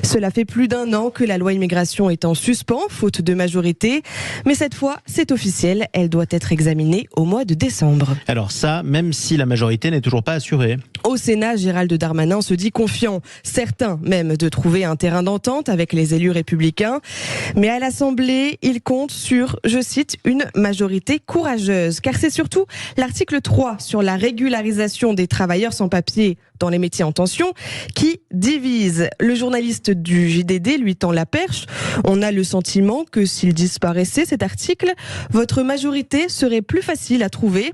Cela fait plus d'1 an que la loi immigration est en suspens, faute de majorité. Mais cette fois, c'est officiel, elle doit être examinée au mois de décembre. Alors ça, même si la majorité n'est toujours pas assurée. Au Sénat, Gérald Darmanin se dit confiant, certain même de trouver un terrain d'entente avec les élus républicains. Mais à l'Assemblée, il compte sur, je cite, une majorité courageuse. Car c'est surtout l'article 3 sur la régularisation des travailleurs sans papier dans les métiers en tension qui divise. Le journaliste du JDD lui tend la perche. On a le sentiment que s'il disparaissait cet article, votre majorité serait plus facile à trouver.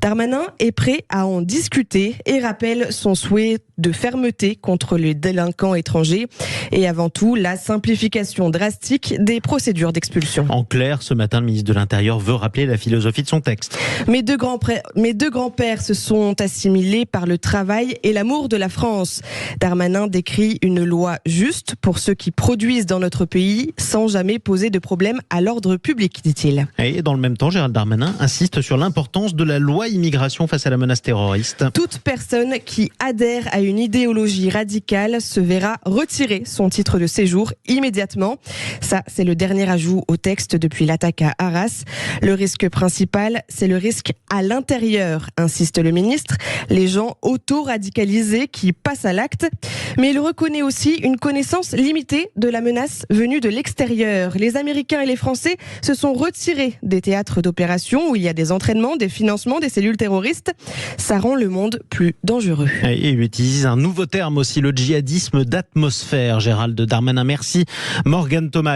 Darmanin est prêt à en discuter et rappelle son souhait de fermeté contre les délinquants étrangers et avant tout la simplification drastique des procédures d'expulsion. En clair, ce matin, le ministre de l'Intérieur veut rappeler la philosophie de son texte. Mes deux grands-pères se sont assimilés par le travail et l'amour de la France. Darmanin décrit une loi juste pour ceux qui produisent dans notre pays sans jamais poser de problème à l'ordre public, dit-il. Et dans le même temps, Gérald Darmanin insiste sur l'importance de la loi immigration face à la menace terroriste. Toute personne qui adhère à une idéologie radicale se verra retirer son titre de séjour immédiatement. Ça, c'est le dernier ajout au texte depuis l'attaque à Arras. Le risque principal, c'est le risque à l'intérieur, insiste le ministre. Les gens auto-radicalisés qui passent à l'acte. Mais il reconnaît aussi une connaissance limitée de la menace venue de l'extérieur. Les Américains et les Français se sont retirés des théâtres d'opération où il y a des entraînements, des financements, des cellules terroristes. Ça rend le monde plus dangereux. Et il utilise un nouveau terme aussi, le djihadisme d'atmosphère. Gérald Darmanin, merci. Morgane Thomas.